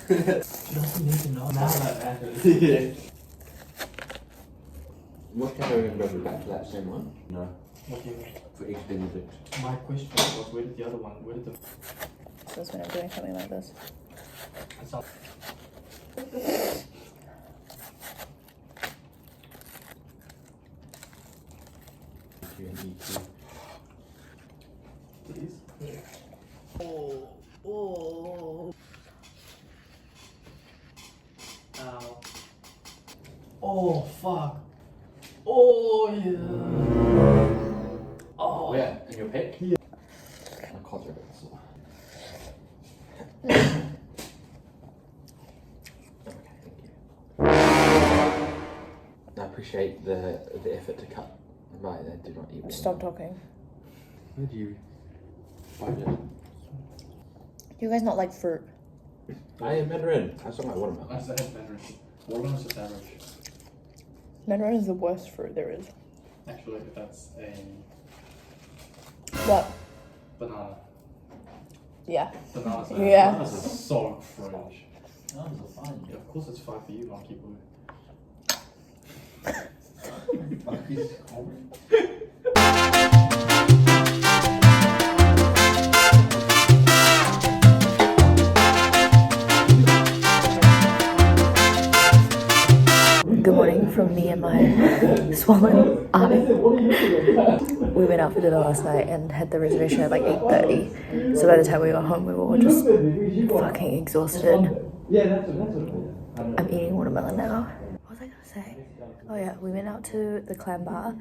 doesn't need to know now that matters. What can I remember back to that same one? No. What do you mean? For each Benedict. My question was, where did the other one, where did the... So it's when I'm doing something like this. That's not... Please? Oh, oh. Ow. Oh, fuck. Oh, yeah. Oh. Where? In your pec? Yeah. My quads are a bit sore. Okay, thank you. I appreciate the effort to cut. Right, they do not eat. Stop talking. Where do you find it? Do you guys not like fruit? I am Mandarin. I saw my watermelon. I said Mandarin. Watermelon's just average. Mandarin is the worst fruit there is. Actually, that's a What? banana. Yeah. Bananas are Yeah. bananas are so cringe. Bananas are fine. Yeah, of course it's fine for you, Monkey Blue. Monkeys common. Good morning from me and my swollen eye. We went out for dinner last night and had the reservation at like 8:30. So by the time we got home, we were all just fucking exhausted. I'm eating watermelon now. What was I gonna say? Oh yeah, we went out to the clam bar,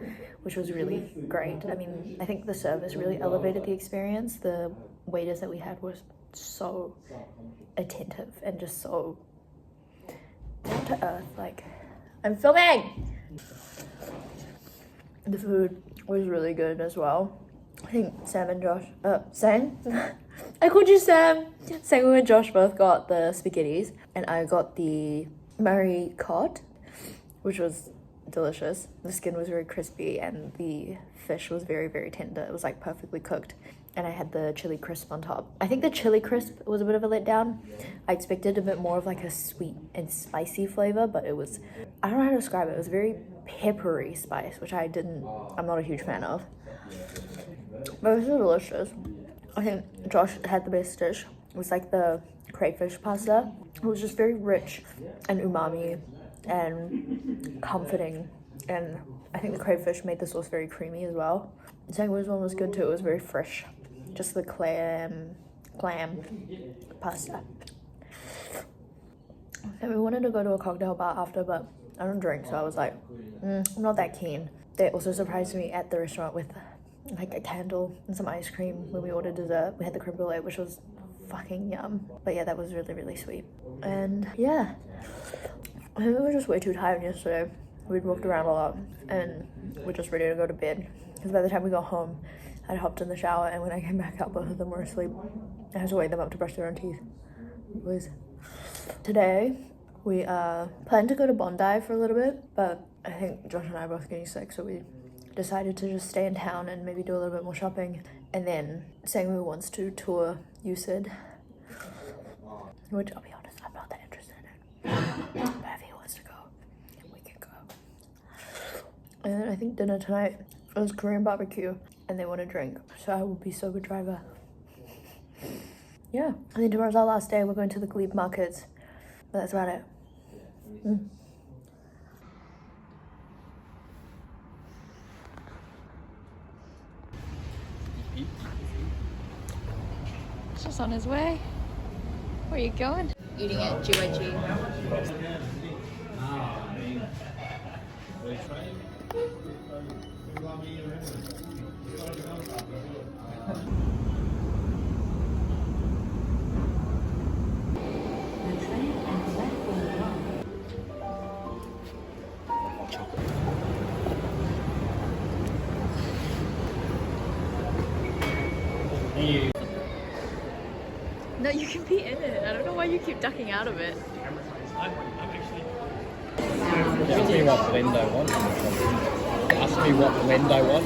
which was really great. I mean, I think the service really elevated the experience. The waiters that we had were so attentive and just so down to earth. Like, I'm filming! The food was really good as well. I think Sam and Josh, Sam? I called you Sam! Sam and Josh both got the spaghettis and I got the Murray cod, which was delicious. The skin was very crispy and the fish was very, very tender. It was like perfectly cooked. And I had the chili crisp on top. I think the chili crisp was a bit of a letdown. I expected a bit more of like a sweet and spicy flavor, but it was, I don't know how to describe it. It was very peppery spice, which I'm not a huge fan of. But it was delicious. I think Josh had the best dish. It was like the crayfish pasta. It was just very rich and umami and comforting. And I think the crayfish made the sauce very creamy as well. The Sanguine's one was good too. It was very fresh. Just the clam pasta. And we wanted to go to a cocktail bar after, but I don't drink, so I was like, I'm not that keen. They also surprised me at the restaurant with like a candle and some ice cream when we ordered dessert. We had the creme brulee, which was fucking yum. But yeah, that was really, really sweet. And yeah, I think we were just way too tired yesterday. We'd walked around a lot and we're just ready to go to bed. Because by the time we got home, I'd hopped in the shower, and when I came back out, both of them were asleep. I had to wake them up to brush their own teeth. Today, we planned to go to Bondi for a little bit, but I think Josh and I are both getting sick, so we decided to just stay in town and maybe do a little bit more shopping. And then Sangwoo wants to tour UCID, which I'll be honest, I'm not that interested in it. But if he wants to go, we can go. And then I think dinner tonight is Korean barbecue. And they want to drink, so I will be so good driver. Yeah, I think tomorrow's our last day. We're going to the Glebe markets, but that's about it. It's just on his way. Where are you going? Eating at GYG. No, you can be in it. I don't know why you keep ducking out of it. Ask me what blend I want. Ask me what blend I want.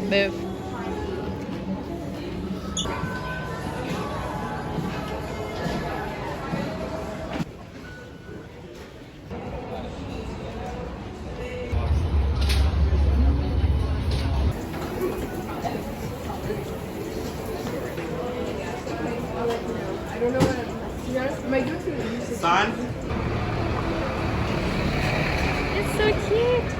Move. It's so cute.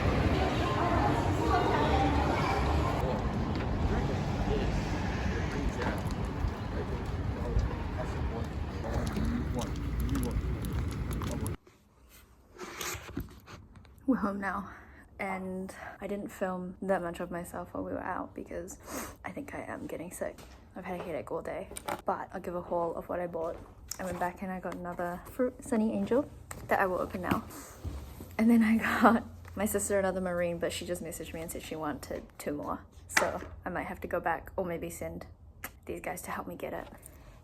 We're home now, and I didn't film that much of myself while we were out because I think I am getting sick. I've had a headache all day, but I'll give a haul of what I bought. I went back and I got another fruit Sunny Angel that I will open now. And then I got my sister another marine, but she just messaged me and said she wanted 2 more. So I might have to go back or maybe send these guys to help me get it.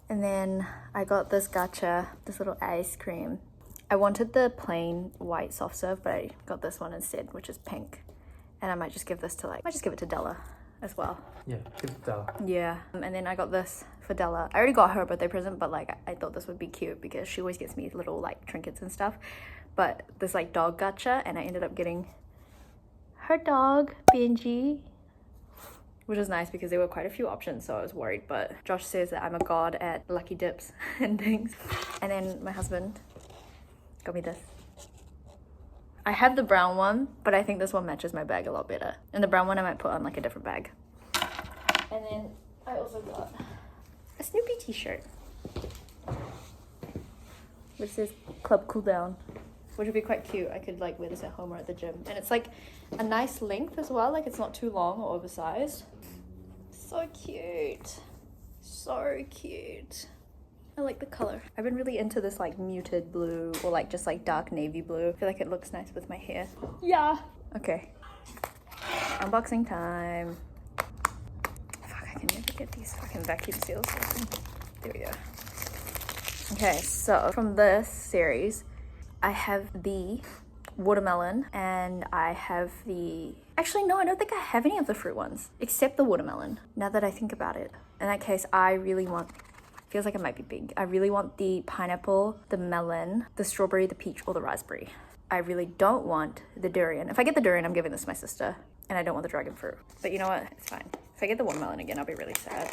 And then I got this gacha, this little ice cream. I wanted the plain white soft serve, but I got this one instead, which is pink. And I might just give this to I might just give it to Della as well. Yeah, good Della. Yeah, and then I got this for Della. I already got her a birthday present, but like I thought this would be cute because she always gets me little like trinkets and stuff. But this like dog gacha, and I ended up getting her dog, Benji, which is nice because there were quite a few options, so I was worried. But Josh says that I'm a god at lucky dips and things. And then my husband got me this. I have the brown one, but I think this one matches my bag a lot better. And the brown one I might put on like a different bag. And then I also got a Snoopy t-shirt, which says Club Cool Down, which would be quite cute. I could like wear this at home or at the gym. And it's like a nice length as well, like it's not too long or oversized. So cute. So cute. I like the color. I've been really into this like muted blue or like just like dark navy blue. I feel like it looks nice with my hair. Yeah. Okay. Unboxing time. Fuck, I can never get these fucking vacuum seals open. There we go. Okay, so from this series, I have the watermelon and I have the... Actually, no, I don't think I have any of the fruit ones except the watermelon. Now that I think about it. In that case, I really want... Feels like it might be big. I really want the pineapple, the melon, the strawberry, the peach, or the raspberry. I really don't want the durian. If I get the durian, I'm giving this to my sister. And I don't want the dragon fruit. But you know what? It's fine. If I get the watermelon again, I'll be really sad.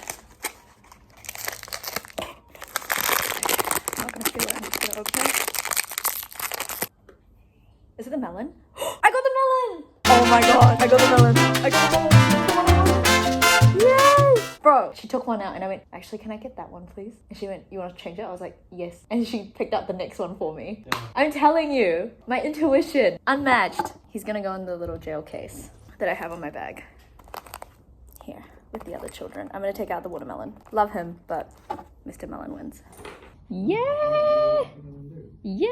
I'm not gonna feel it. I'm just gonna open it. Is it the melon? I got the melon! Oh my god, I got the melon. I got the melon. Yes! Bro, she took one out and I went, actually, can I get that one, please? And she went, you want to change it? I was like, yes. And she picked up the next one for me. Yeah. I'm telling you, my intuition, unmatched. He's gonna go in the little jail case that I have on my bag. Here, with the other children. I'm gonna take out the watermelon. Love him, but Mr. Melon wins. Yeah! Yeah!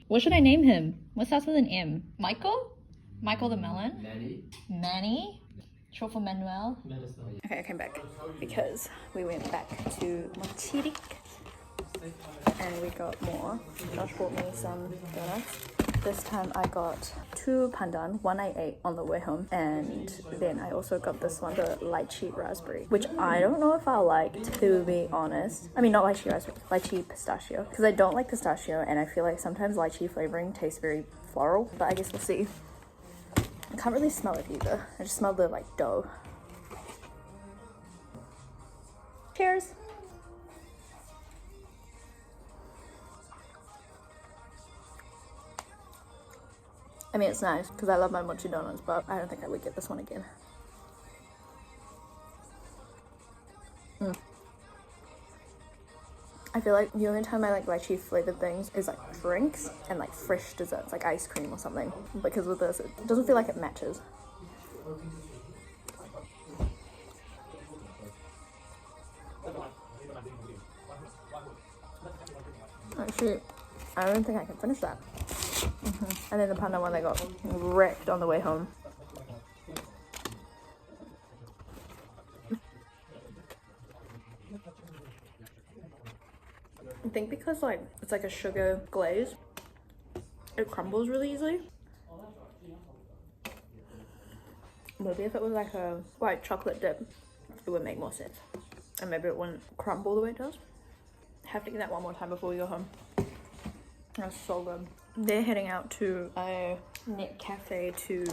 What should I name him? What starts with an M? Michael? Michael the Melon? Manny? Short for Manuel. Okay, I came back because we went back to Mochirik and we got more. Josh bought me some donuts. This time I got 2 pandan, one I ate on the way home, and then I also got this one, the lychee raspberry, which I don't know if I'll like, to be honest. I mean, not lychee raspberry, lychee pistachio, because I don't like pistachio and I feel like sometimes lychee flavoring tastes very floral, but I guess we'll see. I can't really smell it either. I just smell the like dough. Cheers. I mean, it's nice because I love my mochi donuts, but I don't think I would get this one again. I feel like the only time I like lychee flavored things is like drinks and like fresh desserts, like ice cream or something. Because with this, it doesn't feel like it matches. Actually, I don't think I can finish that. And then the panda one, I got wrecked on the way home. I think because like it's like a sugar glaze, it crumbles really easily. Maybe if it was like a white chocolate dip, it would make more sense. And maybe it wouldn't crumble the way it does. Have to get that one more time before we go home. That's so good. They're heading out to a net cafe to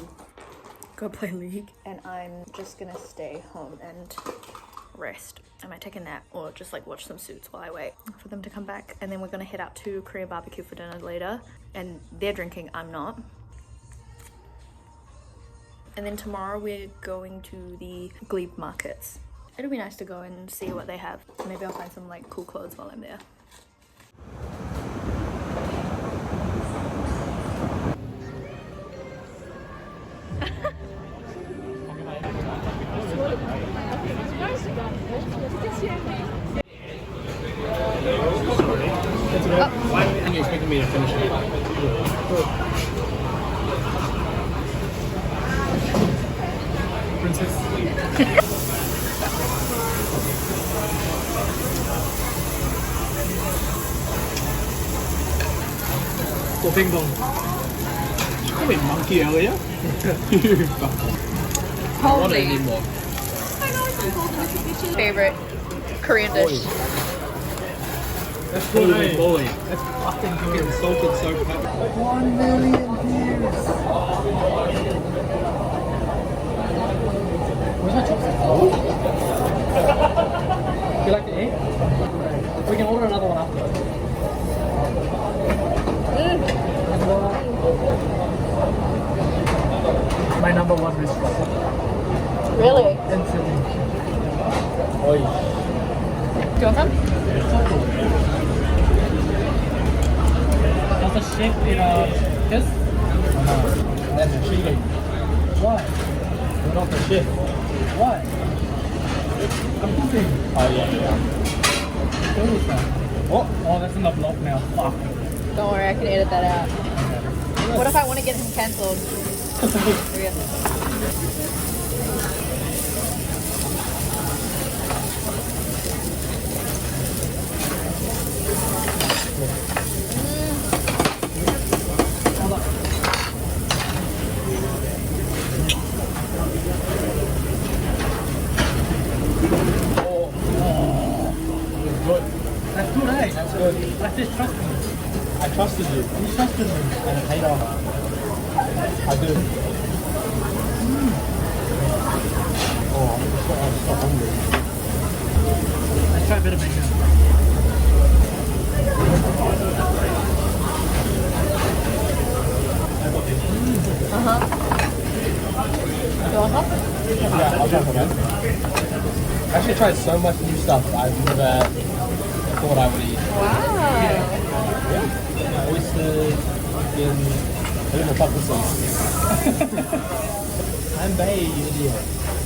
go play League, and I'm just gonna stay home and rest. I might take a nap or just like watch some Suits while I wait for them to come back. And then we're gonna head out to Korean barbecue for dinner later, and they're drinking, I'm not. And then tomorrow we're going to the Glebe markets. It'll be nice to go and see what they have. Maybe I'll find some like cool clothes while I'm there. Why are you expecting me to finish it? Princess. Go ping pong. You called me monkey earlier? You fucker. I want it anymore. Favorite Korean dish. That's holy moly. That's fucking salted so much. 1 million views. Where's my chopstick? You like to eat? We can order another one after. My number one restaurant. Really? In Sydney. Oi. Do you want some? Does the chef in this? No. That's cheating. Why? You're not the chef. Why? I'm cooking. Oh yeah. Where is that? Oh, that's in the vlog now. Fuck. Don't worry, I can edit that out. Okay. What if I want to get him cancelled? That's good, eh? That's good. I just trust me. I trusted you. You trusted me. And I paid off. I do. Oh, I'm so hungry. Let's try a bit of bacon. You want some? Yeah, I'll try some. I actually tried so much new stuff I've never thought I would eat. Wow. Yeah. Oysters, fucking, I don't know, fuck this Clam-bay, you idiot.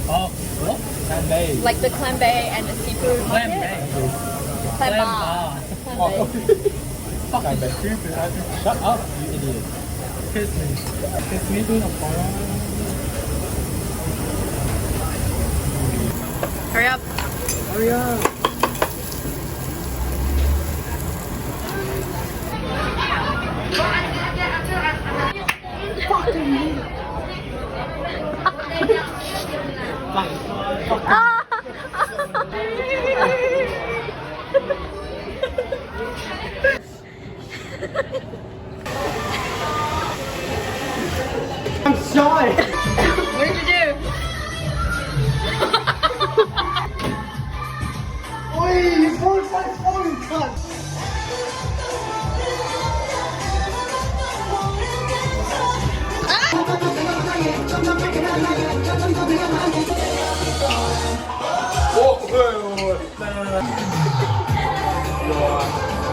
Oh, what? Clam-bay. Like the clambe and the seafood market? Clam-bay. Clam-bar. Oh, Clambe. fucking stupid. Shut up, you idiot. Kiss me. Kiss me through the phone. Hurry up. Hurry up. I'm sorry. What did you do? Oi, you broke my phone, cunt.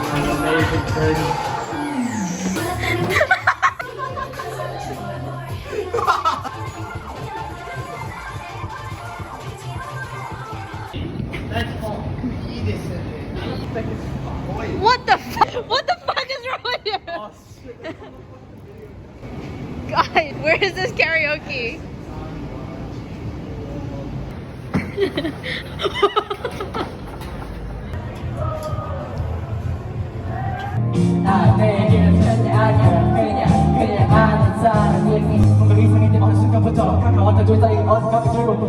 An amazing friend. What the fuck? What the fuck is wrong with you? Guys, where is this karaoke? 내게는 절대 아니야 그냥 아는 사람이 뭔가 이상할 때 어느 순간부터 가까웠던 둘 사이 어색하게 줄고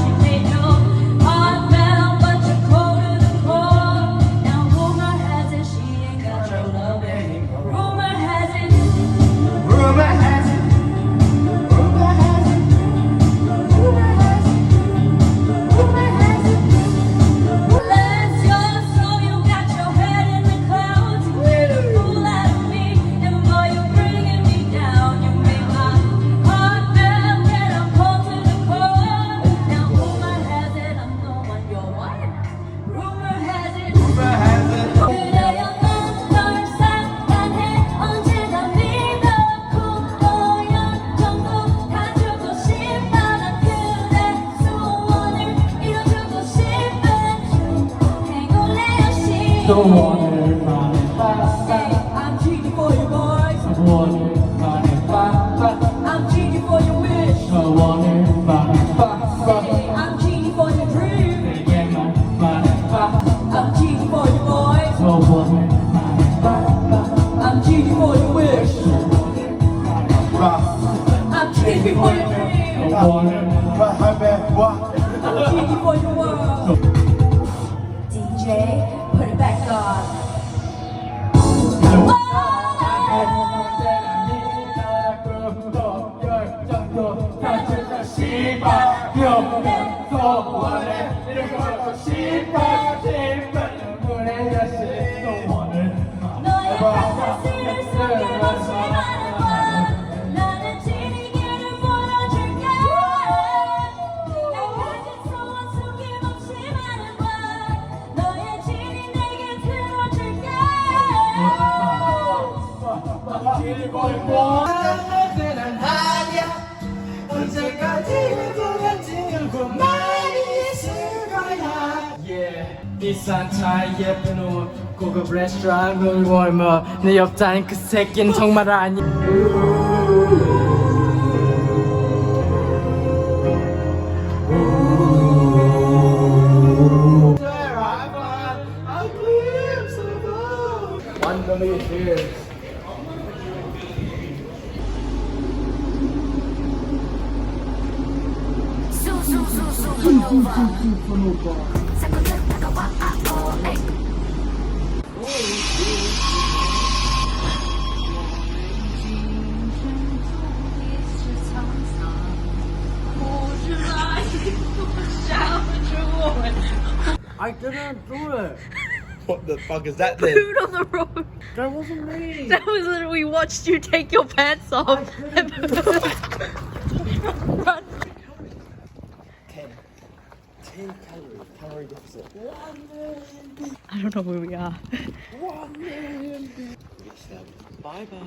또 오늘 밤에 빠빠 I'm cheating for you boys 오늘 밤에 빠빠 I'm cheating for your wish 오늘 밤에 빠빠 I'm cheating for your dream 내게만 말해봐 I'm cheating for you boys 오늘 밤에 빠빠 I'm cheating for your wish I'm cheating for your dream 오늘 I'm cheating for your world DJ put it back on. 비싼 차 예쁜 옷 고급 레스토랑 놀고 얼마 내 옆자린 그 새끼는 정말 아니 I didn't do it. What the fuck is that then? Food on the road. That wasn't me. That was literally, we watched you take your pants off. 10 calorie deficit. I don't know where we are. 1 million. Bye bye.